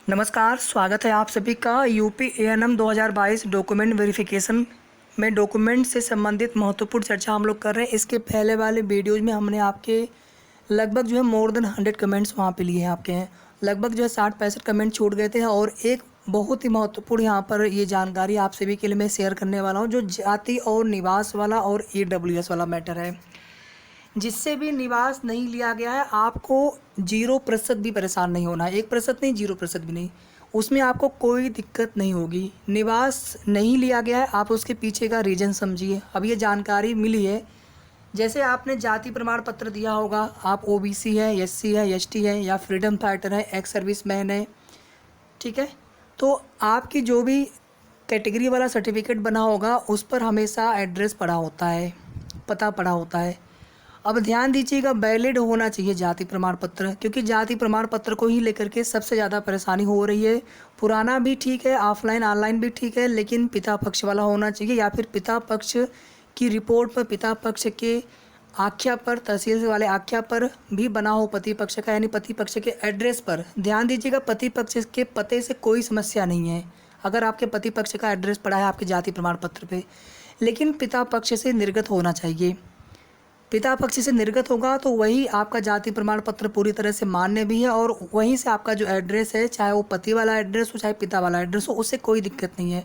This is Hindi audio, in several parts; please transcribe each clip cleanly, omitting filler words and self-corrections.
नमस्कार, स्वागत है आप सभी का यूपी एएनएम 2022 डॉक्यूमेंट वेरिफिकेशन में डॉक्यूमेंट से संबंधित महत्वपूर्ण चर्चा हम लोग कर रहे हैं। इसके पहले वाले वीडियोज़ में हमने आपके लगभग जो है मोर देन 100 कमेंट्स वहाँ पे लिए हैं आपके हैं। लगभग जो है 60-65 कमेंट छूट गए थे और एक बहुत ही महत्वपूर्ण यहाँ पर ये जानकारी आप सभी के लिए मैं शेयर करने वाला हूँ, जो जाति और निवास वाला और ईडब्ल्यूएस वाला मैटर है। जिससे भी निवास नहीं लिया गया है, आपको 0% भी परेशान नहीं होना है। 1% नहीं, 0% भी नहीं, उसमें आपको कोई दिक्कत नहीं होगी। निवास नहीं लिया गया है, आप उसके पीछे का रीज़न समझिए। अब ये जानकारी मिली है, जैसे आपने जाति प्रमाण पत्र दिया होगा, आप ओबीसी है, एससी है, एसटी है या फ्रीडम फाइटर है, एक्स सर्विसमैन है, ठीक है। तो आपकी जो भी कैटेगरी वाला सर्टिफिकेट बना होगा उस पर हमेशा एड्रेस पड़ा होता है, पता पड़ा होता है। अब ध्यान दीजिएगा, वैलिड होना चाहिए जाति प्रमाण पत्र, क्योंकि जाति प्रमाण पत्र को ही लेकर के सबसे ज़्यादा परेशानी हो रही है। पुराना भी ठीक है, ऑफलाइन ऑनलाइन भी ठीक है, लेकिन पिता पक्ष वाला होना चाहिए, या फिर पिता पक्ष की रिपोर्ट पर, पिता पक्ष के आख्या पर, तहसील वाले आख्या पर भी बना हो पति पक्ष का, यानी पति पक्ष के एड्रेस पर। ध्यान दीजिएगा, पति पक्ष के पते से कोई समस्या नहीं है अगर आपके पति पक्ष का एड्रेस पड़ा है आपके जाति प्रमाण पत्र पे, लेकिन पिता पक्ष से निर्गत होना चाहिए। पिता पक्ष से निर्गत होगा तो वही आपका जाति प्रमाण पत्र पूरी तरह से मान्य भी है, और वहीं से आपका जो एड्रेस है, चाहे वो पति वाला एड्रेस हो चाहे पिता वाला एड्रेस हो, उससे कोई दिक्कत नहीं है।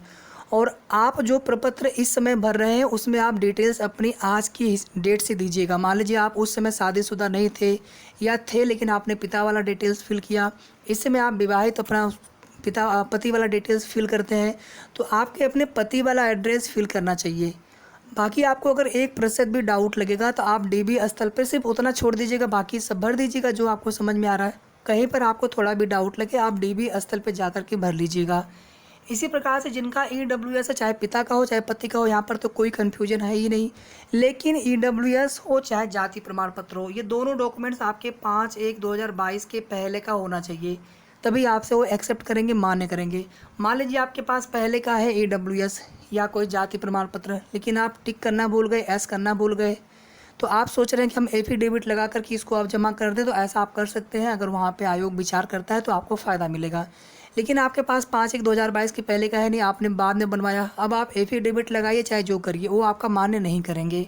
और आप जो प्रपत्र इस समय भर रहे हैं उसमें आप डिटेल्स अपनी आज की डेट से दीजिएगा। मान लीजिए आप उस समय शादीशुदा नहीं थे, या थे लेकिन आपने पिता वाला डिटेल्स फिल किया, इस समय आप विवाहित अपना पति वाला डिटेल्स फिल करते हैं, तो आपके अपने पति वाला एड्रेस फिल करना चाहिए। बाकी आपको अगर 1% भी डाउट लगेगा तो आप डीबी स्थल पर सिर्फ उतना छोड़ दीजिएगा, बाकी सब भर दीजिएगा जो आपको समझ में आ रहा है। कहीं पर आपको थोड़ा भी डाउट लगे आप डीबी स्थल पर जा कर के भर लीजिएगा। इसी प्रकार से जिनका ईडब्ल्यूएस है, चाहे पिता का हो चाहे पति का हो, यहाँ पर तो कोई कन्फ्यूजन है ही नहीं। लेकिन ईडब्ल्यूएस हो चाहे जाति प्रमाण पत्र हो, ये दोनों डॉक्यूमेंट्स आपके 5/1/2022 के पहले का होना चाहिए, तभी आपसे वो एक्सेप्ट करेंगे, मान्य करेंगे। मान लीजिए आपके पास पहले का है ईडब्ल्यूएस या कोई जाति प्रमाण पत्र, लेकिन आप टिक करना भूल गए, एस करना भूल गए, तो आप सोच रहे हैं कि हम एफिडेविट लगा कर कि इसको आप जमा कर दें, तो ऐसा आप कर सकते हैं। अगर वहाँ पे आयोग विचार करता है तो आपको फ़ायदा मिलेगा। लेकिन आपके पास 5/1/2022 के पहले का है नहीं, आपने बाद में बनवाया, अब आप एफिडेविट लगाइए चाहे जो करिए, वो आपका मान्य नहीं करेंगे।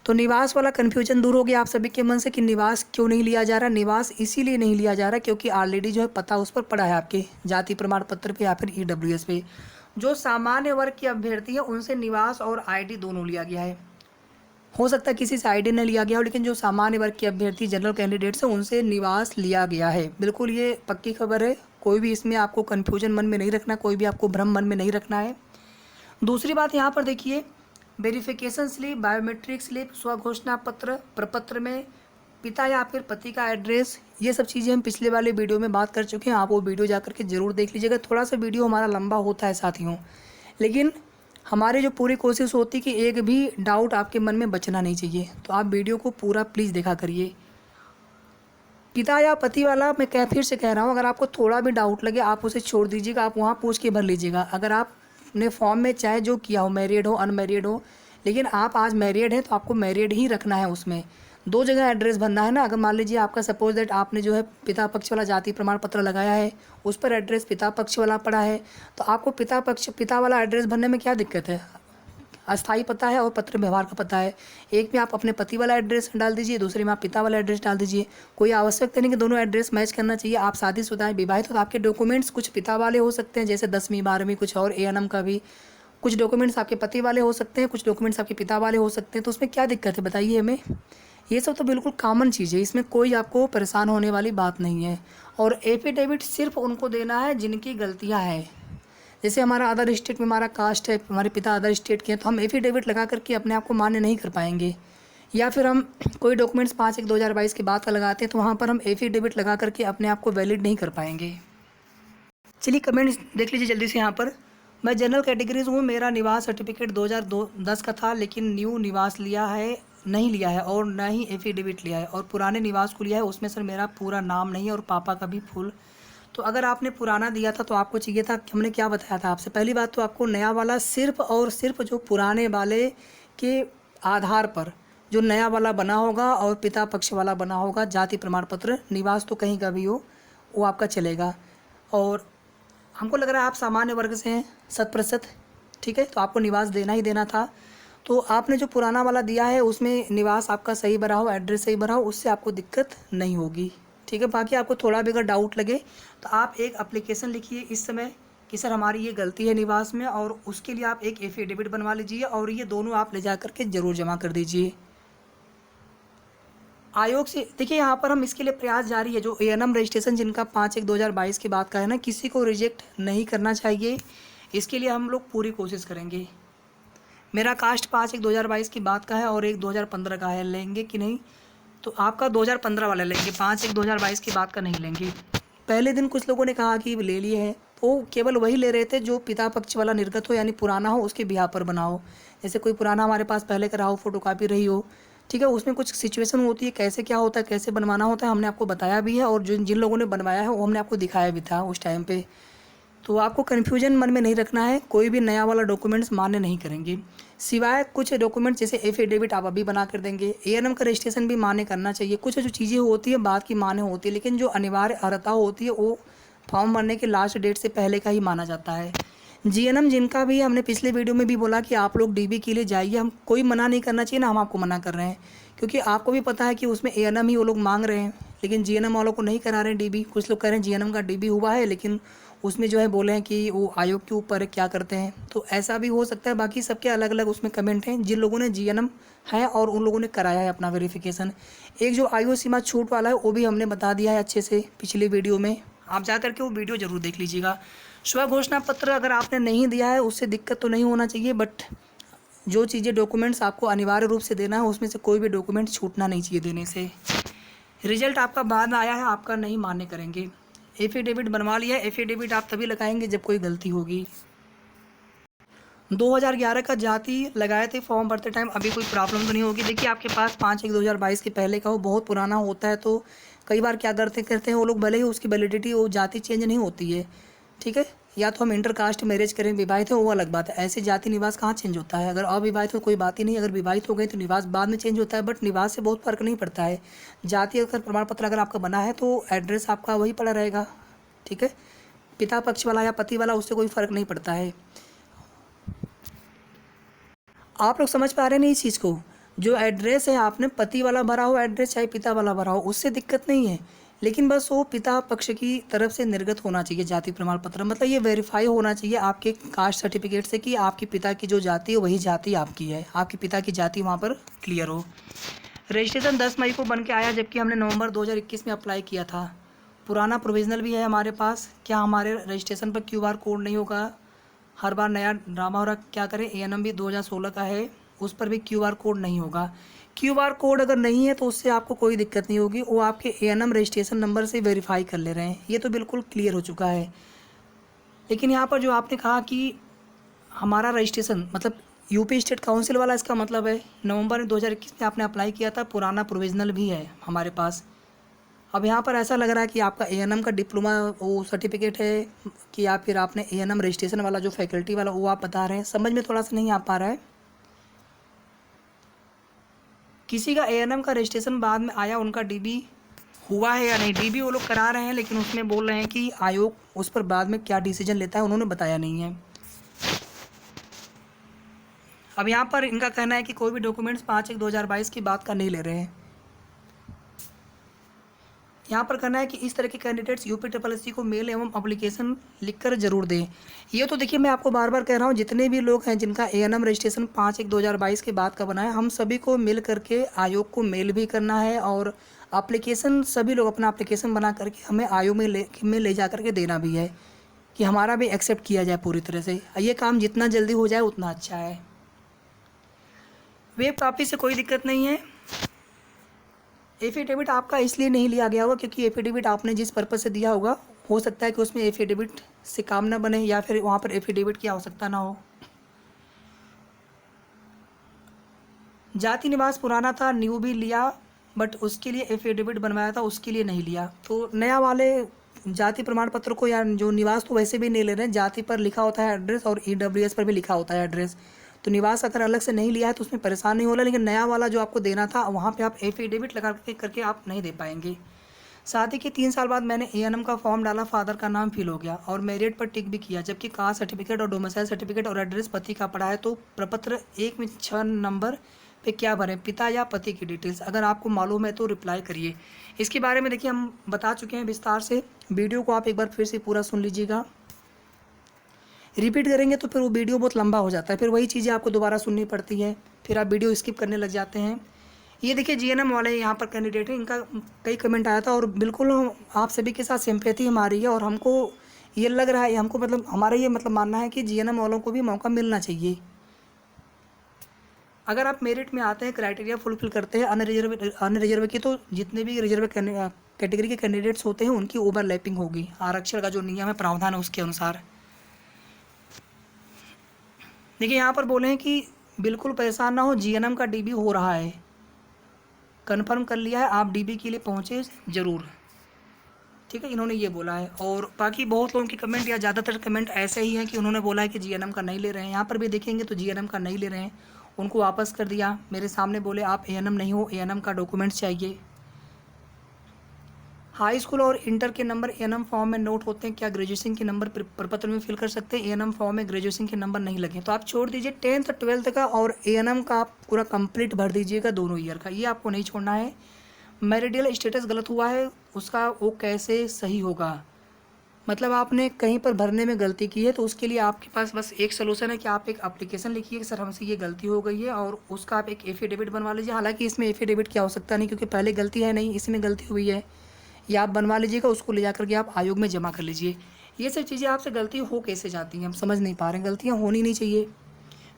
तो निवास वाला कन्फ्यूजन दूर हो गया आप सभी के मन से कि निवास क्यों नहीं लिया जा रहा। निवास इसीलिए नहीं लिया जा रहा क्योंकि ऑलरेडी जो है पता उस पर पड़ा है आपके जाति प्रमाण पत्र पे या फिर ईडब्ल्यूएस पे। जो सामान्य वर्ग के अभ्यर्थी है उनसे निवास और आईडी दोनों लिया गया है। हो सकता है किसी से आईडी न लिया गया हो, लेकिन जो सामान्य वर्ग के अभ्यर्थी जनरल कैंडिडेट्स हैं उनसे निवास लिया गया है। बिल्कुल ये पक्की खबर है, कोई भी इसमें आपको कन्फ्यूजन मन में नहीं रखना, कोई भी आपको भ्रम मन में नहीं रखना है। दूसरी बात यहाँ पर देखिए, वेरिफिकेशन स्लिप, बायोमेट्रिक स्लिप, स्वघोषणा पत्र, प्रपत्र में पिता या फिर पति का एड्रेस, ये सब चीज़ें हम पिछले वाले वीडियो में बात कर चुके हैं। आप वो वीडियो जा करके ज़रूर देख लीजिएगा। थोड़ा सा वीडियो हमारा लंबा होता है साथियों, लेकिन हमारी जो पूरी कोशिश होती है कि एक भी डाउट आपके मन में बचना नहीं चाहिए, तो आप वीडियो को पूरा प्लीज़ देखा करिए। पिता या पति वाला मैं फिर से कह रहा हूँ, अगर आपको थोड़ा भी डाउट लगे आप उसे छोड़ दीजिएगा, आप वहाँ पूछ के भर लीजिएगा। अगर आपने फॉर्म में चाहे जो किया हो, मैरिड हो अनमैरिड हो, लेकिन आप आज मैरिड हैं तो आपको मैरिड ही रखना है। उसमें 2 जगह एड्रेस भरना है ना। अगर मान लीजिए आपका सपोज दैट आपने जो है पिता पक्ष वाला जाति प्रमाण पत्र लगाया है, उस पर एड्रेस पिता पक्ष वाला पड़ा है, तो आपको पिता वाला एड्रेस भरने में क्या दिक्कत है। अस्थाई पता है और पत्र व्यवहार का पता है, एक में आप अपने पति वाला एड्रेस डाल दीजिए, दूसरे में आप पिता वाला एड्रेस डाल दीजिए। कोई आवश्यकता नहीं कि दोनों एड्रेस मैच करना चाहिए। आप शादीशुदा हैं, विवाहित हो, तो आपके डॉक्यूमेंट्स कुछ पिता वाले हो सकते हैं, जैसे 10वीं 12वीं, कुछ और एएनएम का भी कुछ डॉक्यूमेंट्स आपके पति वाले हो सकते हैं, कुछ डॉक्यूमेंट्स आपके पिता वाले हो सकते हैं। तो उसमें क्या दिक्कत है बताइए हमें। ये सब तो बिल्कुल कॉमन चीज़ है, इसमें कोई आपको परेशान होने वाली बात नहीं है। और एफिडेविट सिर्फ उनको देना है जिनकी गलतियाँ हैं। जैसे हमारा अदर स्टेट में हमारा कास्ट है, हमारे पिता अदर स्टेट के हैं, तो हम एफिडेविट लगा करके अपने आप को मान्य नहीं कर पाएंगे। या फिर हम कोई डॉक्यूमेंट्स 5/1/2022 के बाद का लगाते हैं तो वहाँ पर हम एफिडेविट लगा करके अपने आप को वैलिड नहीं कर पाएंगे। चलिए कमेंट्स देख लीजिए जल्दी से। यहाँ पर मैं जनरल कैटेगरीज हूँ, मेरा निवास सर्टिफिकेट 2010 का था, लेकिन न्यू निवास नहीं लिया है और ना ही एफिडेविट लिया है, और पुराने निवास को लिया है, उसमें सर मेरा पूरा नाम नहीं है और पापा का भी फुल। तो अगर आपने पुराना दिया था तो आपको चाहिए था, हमने क्या बताया था आपसे, पहली बात तो आपको नया वाला सिर्फ और सिर्फ जो पुराने वाले के आधार पर जो नया वाला बना होगा और पिता पक्ष वाला बना होगा जाति प्रमाण पत्र, निवास तो कहीं का भी हो वो आपका चलेगा। और हमको लग रहा है आप सामान्य वर्ग से हैं 100%, ठीक है, तो आपको निवास देना ही देना था। तो आपने जो पुराना वाला दिया है उसमें निवास आपका सही भरा हो, एड्रेस सही भरा हो, उससे आपको दिक्कत नहीं होगी, ठीक है। बाकी आपको थोड़ा भी अगर डाउट लगे तो आप एक एप्लीकेशन लिखिए इस समय कि सर हमारी ये गलती है निवास में, और उसके लिए आप एक एफिडेविट बनवा लीजिए और ये दोनों आप ले जा करके ज़रूर जमा कर दीजिए आयोग से। देखिए यहाँ पर हम इसके लिए प्रयास जारी है, जो एएनएम रजिस्ट्रेशन जिनका 5/1/2022 की बात का है ना, किसी को रिजेक्ट नहीं करना चाहिए, इसके लिए हम लोग पूरी कोशिश करेंगे। मेरा कास्ट 5/1/2022 की बात का है और एक 2015 का है, लेंगे कि नहीं? तो आपका 2015 वाला लेंगे, 5/1/2022 की बात का नहीं लेंगे। पहले दिन कुछ लोगों ने कहा कि ले लिए हैं, तो केवल वही ले रहे थे जो पिता पक्ष वाला निर्गत हो, यानी पुराना हो, उसके बिहार पर बनाओ। जैसे कोई पुराना हमारे पास पहले का रहा हो, फोटोकॉपी रही हो, ठीक है, उसमें कुछ सिचुएशन होती है, कैसे क्या होता है, कैसे बनवाना होता है, हमने आपको बताया भी है, और जिन लोगों ने बनवाया है वो हमने आपको दिखाया भी था उस टाइम पे। तो आपको कन्फ्यूजन मन में नहीं रखना है, कोई भी नया वाला डॉक्यूमेंट्स मान्य नहीं करेंगे, सिवाय कुछ डॉक्यूमेंट जैसे एफिडेविट आप अभी बना कर देंगे। एएनएम का रजिस्ट्रेशन भी मान्य करना चाहिए, कुछ जो चीज़ें होती है बात की मान्य होती है, लेकिन जो अनिवार्य अर्हता होती है वो फॉर्म भरने के लास्ट डेट से पहले का ही माना जाता है। जीएनएम जिनका भी हमने पिछले वीडियो में भी बोला कि आप लोग डीबी के लिए जाइए, हम कोई मना नहीं करना चाहिए ना, हम आपको मना कर रहे हैं, क्योंकि आपको भी पता है कि उसमें एएनएम ही वो लोग मांग रहे हैं, लेकिन जीएनएम वालों को नहीं करा रहे हैं डीबी। कुछ लोग कह रहे हैं जीएनएम का डीबी हुआ है, लेकिन उसमें जो है बोले हैं कि वो आयोग के ऊपर है क्या करते हैं, तो ऐसा भी हो सकता है। बाकी सबके अलग अलग उसमें कमेंट हैं, जिन लोगों ने जीएनएम है और उन लोगों ने कराया है अपना वेरिफिकेशन। एक जो आयु सीमा छूट वाला है वो भी हमने बता दिया है अच्छे से पिछली वीडियो में, आप जा करके वो वीडियो ज़रूर देख लीजिएगा। स्व घोषणा पत्र अगर आपने नहीं दिया है उससे दिक्कत तो नहीं होना चाहिए, बट जो चीज़ें डॉक्यूमेंट्स आपको अनिवार्य रूप से देना है उसमें से कोई भी डॉक्यूमेंट छूटना नहीं चाहिए देने से। रिजल्ट आपका बाद में आया है, आपका नहीं मान्य करेंगे। एफिडेविट बनवा लिया, एफिडेविट आप तभी लगाएंगे जब कोई गलती होगी। 2011 का जाति लगाए थे फॉर्म भरते टाइम, अभी कोई प्रॉब्लम तो नहीं होगी। देखिए आपके पास 5/1/2022 के पहले का हो, बहुत पुराना होता है तो कई बार क्या करते हैं वो लोग, भले ही उसकी वैलिडिटी वो जाति चेंज नहीं होती है, ठीक है। या तो हम इंटरकास्ट मैरिज करें, विवाहित हो वो अलग बात है, ऐसे जाति निवास कहाँ चेंज होता है। अगर अविवाहित हो कोई बात ही नहीं, अगर विवाहित हो गए तो निवास बाद में चेंज होता है, बट निवास से बहुत फर्क नहीं पड़ता है। जाति अगर प्रमाण पत्र अगर आपका बना है तो एड्रेस आपका वही पड़ा रहेगा, ठीक है, पिता पक्ष वाला या पति वाला, उससे कोई फ़र्क नहीं पड़ता है। आप लोग समझ पा रहे हैं इस चीज़ को? जो एड्रेस है आपने पति वाला भरा हो एड्रेस, चाहे पिता वाला भरा हो, उससे दिक्कत नहीं है, लेकिन बस वो पिता पक्ष की तरफ से निर्गत होना चाहिए जाति प्रमाण पत्र, मतलब ये वेरीफाई होना चाहिए आपके कास्ट सर्टिफिकेट से कि आपके पिता की जो जाति है वही जाति आपकी है, आपके पिता की जाति वहाँ पर क्लियर हो। रजिस्ट्रेशन 10 मई को बन के आया, जबकि हमने नवंबर 2021 में अप्लाई किया था। पुराना प्रोविजनल भी है हमारे पास। क्या हमारे रजिस्ट्रेशन पर QR कोड नहीं होगा? हर बार नया ड्रामा हो रहा, क्या करें। एएनएम भी 2016 का है, उस पर भी QR कोड नहीं होगा। QR कोड अगर नहीं है तो उससे आपको कोई दिक्कत नहीं होगी, वो आपके एएनएम रजिस्ट्रेशन नंबर से वेरीफाई कर ले रहे हैं, ये तो बिल्कुल क्लियर हो चुका है। लेकिन यहाँ पर जो आपने कहा कि हमारा रजिस्ट्रेशन मतलब यूपी स्टेट काउंसिल वाला, इसका मतलब है नवंबर 2021 में आपने अप्लाई किया था, पुराना प्रोविजनल भी है हमारे पास। अब यहाँ पर ऐसा लग रहा है कि आपका एएनएम का डिप्लोमा वो सर्टिफिकेट है कि या फिर आपने एएनएम रजिस्ट्रेशन वाला जो फैकल्टी वाला वो आप बता रहे हैं, समझ में थोड़ा सा नहीं आ पा रहा है। किसी का एएनएम का रजिस्ट्रेशन बाद में आया, उनका डीबी हुआ है या नहीं, डीबी वो लोग करा रहे हैं, लेकिन उसमें बोल रहे हैं कि आयोग उस पर बाद में क्या डिसीजन लेता है उन्होंने बताया नहीं है। अब यहाँ पर इनका कहना है कि कोई भी डॉक्यूमेंट्स 5/1/2022 की बात का नहीं ले रहे हैं। यहाँ पर करना है कि इस तरह के कैंडिडेट्स UPSSC को मेल एवं एप्लीकेशन लिखकर जरूर दें। ये तो देखिए मैं आपको बार बार कह रहा हूँ, जितने भी लोग हैं जिनका एएनएम रजिस्ट्रेशन 5/1/2022 के बाद का बना है, हम सभी को मिल करके आयोग को मेल भी करना है, और एप्लीकेशन सभी लोग अपना एप्लीकेशन बना करके हमें आयोग में ले जा करके देना भी है कि हमारा भी एक्सेप्ट किया जाए पूरी तरह से। ये काम जितना जल्दी हो जाए उतना अच्छा है। वेब कॉपी से कोई दिक्कत नहीं है। एफिडेविट आपका इसलिए नहीं लिया गया होगा क्योंकि एफिडेविट आपने जिस पर्पज़ से दिया होगा, हो सकता है कि उसमें एफिडेविट से काम ना बने, या फिर वहाँ पर एफिडेविट की आवश्यकता ना हो। जाति निवास पुराना था, न्यू भी लिया, बट उसके लिए एफिडेविट बनवाया था, उसके लिए नहीं लिया। तो नया वाले जाति प्रमाण पत्र को या जो निवास तो वैसे भी नहीं ले रहे हैं, जाति पर लिखा होता है एड्रेस और EWS पर भी लिखा होता है एड्रेस, तो निवास अगर अलग से नहीं लिया है तो उसमें परेशान नहीं हो रहा, लेकिन नया वाला जो आपको देना था वहाँ पे आप एफिडेविट लगा करके आप नहीं दे पाएंगे। साथ ही कि 3 साल बाद मैंने एएनएम का फॉर्म डाला, फादर का नाम फिल हो गया और मेरिट पर टिक भी किया, जबकि कास्ट सर्टिफिकेट और डोमिसाइल सर्टिफिकेट और एड्रेस पति का पड़ा है। तो प्रपत्र 1 में 6 नंबर पे क्या भरें, पिता या पति की डिटेल्स? अगर आपको मालूम है तो रिप्लाई करिए। इसके बारे में देखिए हम बता चुके हैं विस्तार से, वीडियो को आप एक बार फिर से पूरा सुन लीजिएगा। रिपीट करेंगे तो फिर वो वीडियो बहुत लंबा हो जाता है, फिर वही चीज़ें आपको दोबारा सुननी पड़ती है, फिर आप वीडियो स्किप करने लग जाते हैं। ये देखिए जीएनएम वाले यहाँ पर कैंडिडेट हैं, इनका कई कमेंट आया था और बिल्कुल आप सभी के साथ सिंपैथी हमारी है और हमको ये लग रहा है, हमको मतलब हमारा ये मतलब मानना है कि जीएनएम वालों को भी मौका मिलना चाहिए। अगर आप मेरिट में आते हैं, क्राइटेरिया फुलफिल करते हैं अनरिजर्व की, तो जितने भी रिजर्व कैटेगरी के कैंडिडेट्स होते हैं उनकी ओवरलैपिंग होगी, आरक्षण का जो नियम है, प्रावधान है, उसके अनुसार। देखिए यहाँ पर बोले हैं कि बिल्कुल परेशान ना हो, जीएनएम का डीबी हो रहा है, कन्फर्म कर लिया है, आप डीबी के लिए पहुँचे ज़रूर, ठीक है, इन्होंने ये बोला है। और बाकी बहुत लोगों की कमेंट या ज़्यादातर कमेंट ऐसे ही हैं कि उन्होंने बोला है कि जीएनएम का नहीं ले रहे हैं। यहाँ पर भी देखेंगे तो जीएनएम का नहीं ले रहे हैं, उनको वापस कर दिया। मेरे सामने बोले आप एएनएम नहीं हो, एएनएम का डॉक्यूमेंट्स चाहिए। हाई स्कूल और इंटर के नंबर एएनएम फॉर्म में नोट होते हैं, क्या ग्रेजुएशन के नंबर प्रपत्र में फिल कर सकते हैं? एएनएम फॉर्म में ग्रेजुएशन के नंबर नहीं लगे तो आप छोड़ दीजिए, 10th 12th का और एएनएम का आप पूरा कंप्लीट भर दीजिएगा, दोनों ईयर का, ये आपको नहीं छोड़ना है। मैरिडियल स्टेटस गलत हुआ है, उसका वो कैसे सही होगा? मतलब आपने कहीं पर भरने में गलती की है तो उसके लिए आपके पास बस एक सलूशन है कि आप एक एप्लीकेशन लिखिए कि सर हमसे ये गलती हो गई है, और उसका आप एक एफिडेविट बनवा लीजिए। हालांकि इसमें एफिडेविट की आवश्यकता नहीं, क्योंकि पहले गलती है नहीं, इसमें गलती हुई है, या आप बनवा लीजिएगा, उसको ले जाकर के आप आयोग में जमा कर लीजिए। ये सब चीज़ें आपसे गलती हो कैसे जाती हैं, हम समझ नहीं पा रहे हैं, गलतियाँ होनी नहीं चाहिए।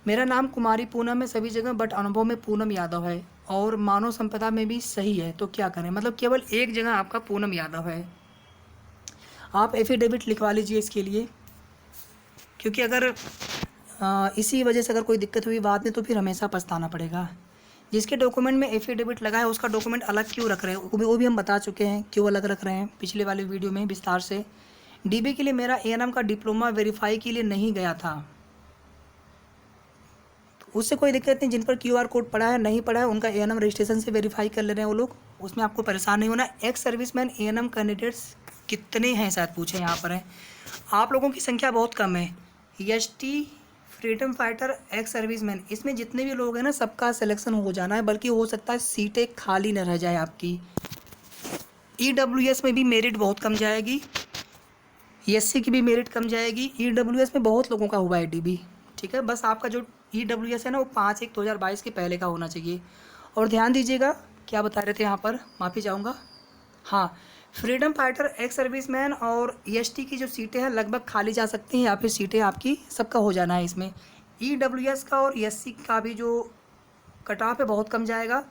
मेरा नाम कुमारी पूनम है सभी जगह, बट अनुभव में पूनम यादव है और मानव संपदा में भी सही है, तो क्या करें? मतलब केवल एक जगह आपका पूनम यादव है, आप एफिडेविट लिखवा लीजिए इसके लिए, क्योंकि अगर इसी वजह से अगर कोई दिक्कत हुई बाद में तो फिर हमेशा पछताना पड़ेगा। जिसके डॉक्यूमेंट में एफिडेविट लगा है उसका डॉक्यूमेंट अलग क्यों रख रहे हैं, वो भी हम बता चुके हैं क्यों अलग रख रहे हैं पिछले वाले वीडियो में विस्तार से। डीबी के लिए मेरा एएनएम का डिप्लोमा वेरीफाई के लिए नहीं गया था, तो उससे कोई दिक्कत नहीं। जिन पर क्यूआर कोड पड़ा है, नहीं पड़ा है, उनका एएनएम रजिस्ट्रेशन से वेरीफाई कर ले रहे हैं वो लोग, उसमें आपको परेशान नहीं होना। एक्स सर्विसमैन एएनएम कैंडिडेट्स कितने हैं शायद पूछे, यहाँ पर है, आप लोगों की संख्या बहुत कम है। ST, freedom fighter, ex serviceman, इसमें जितने भी लोग हैं ना सबका सिलेक्शन हो जाना है, बल्कि हो सकता है सीटें खाली न रह जाए आपकी। ईडब्ल्यूएस में भी मेरिट बहुत कम जाएगी, एससी की भी मेरिट कम जाएगी। ईडब्ल्यूएस में बहुत लोगों का हुआ है डीबी, ठीक है, बस आपका जो ईडब्ल्यूएस है ना वो 5/1/2022 के पहले का होना चाहिए। और ध्यान दीजिएगा क्या बता रहे थे यहाँ पर, माफ़ी चाहूँगा, हाँ, फ्रीडम फाइटर, एक्स सर्विसमैन और एसटी की जो सीटें हैं लगभग खाली जा सकती हैं, या फिर सीटें आपकी सबका हो जाना है इसमें। ईडब्ल्यूएस का और एससी का भी जो कट ऑफ है बहुत कम जाएगा।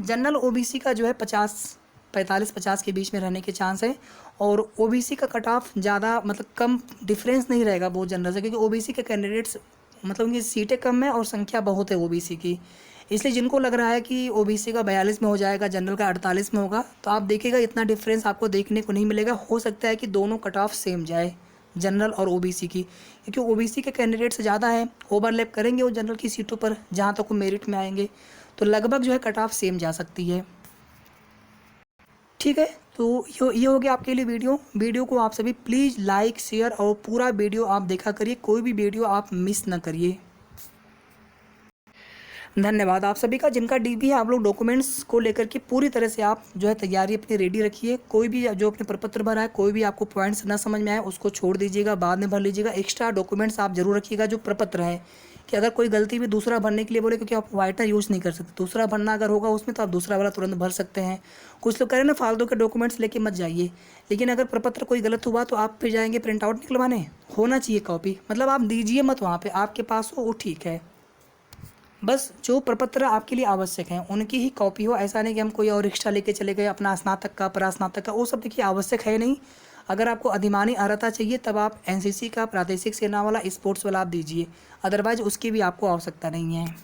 जनरल ओबीसी का जो है 45-50 के बीच में रहने के चांस है, और ओबीसी का कट ऑफ ज़्यादा मतलब कम डिफरेंस नहीं रहेगा बहुत जनरल से, क्योंकि ओबीसी के कैंडिडेट्स मतलब उनकी सीटें कम है और संख्या बहुत है ओबीसी की, इसलिए जिनको लग रहा है कि ओबीसी का 42 में हो जाएगा, जनरल का 48 में होगा, तो आप देखिएगा इतना डिफरेंस आपको देखने को नहीं मिलेगा। हो सकता है कि दोनों कट ऑफ सेम जाए, जनरल और ओबीसी की, क्योंकि ओबीसी के कैंडिडेट्स ज़्यादा हैं, ओवरलैप करेंगे वो जनरल की सीटों पर जहाँ तक वो मेरिट में आएंगे, तो लगभग जो है कट ऑफ सेम जा सकती है, ठीक है। तो ये हो गया आपके लिए वीडियो को आप सभी प्लीज़ लाइक, शेयर और पूरा वीडियो आप देखा करिए, कोई भी वीडियो आप मिस ना करिए। धन्यवाद आप सभी का। जिनका डीबी है आप लोग डॉक्यूमेंट्स को लेकर के पूरी तरह से आप जो है तैयारी अपनी रेडी रखिए। कोई भी जो अपने प्रपत्र भरा है, कोई भी आपको पॉइंट्स ना समझ में आए उसको छोड़ दीजिएगा, बाद में भर लीजिएगा। एक्स्ट्रा डॉक्यूमेंट्स आप जरूर रखिएगा जो प्रपत्र है, कि अगर कोई गलती भी दूसरा भरने के लिए बोले, क्योंकि आप व्हाइटनर यूज़ नहीं कर सकते, दूसरा भरना अगर होगा उसमें तो आप दूसरा वाला तुरंत भर सकते हैं। कुछ लोग करें ना फालतू के डॉक्यूमेंट्स लेके मत जाइए, लेकिन अगर प्रपत्र कोई गलत हुआ तो आप फिर जाएंगे प्रिंट आउट निकलवाने, होना चाहिए कॉपी, मतलब आप दीजिए मत, वहाँ पर आपके पास हो वो ठीक है। बस जो प्रपत्र आपके लिए आवश्यक हैं उनकी ही कॉपी हो, ऐसा नहीं कि हम कोई और एक्स्ट्रा लेके चले गए अपना स्नातक का, परास्नातक का, वो सब देखिए आवश्यक है नहीं। अगर आपको अधिमानी अर्हता चाहिए तब आप एनसीसी का, प्रादेशिक सेना वाला, स्पोर्ट्स वाला आप दीजिए, अदरवाइज उसकी भी आपको आवश्यकता नहीं है।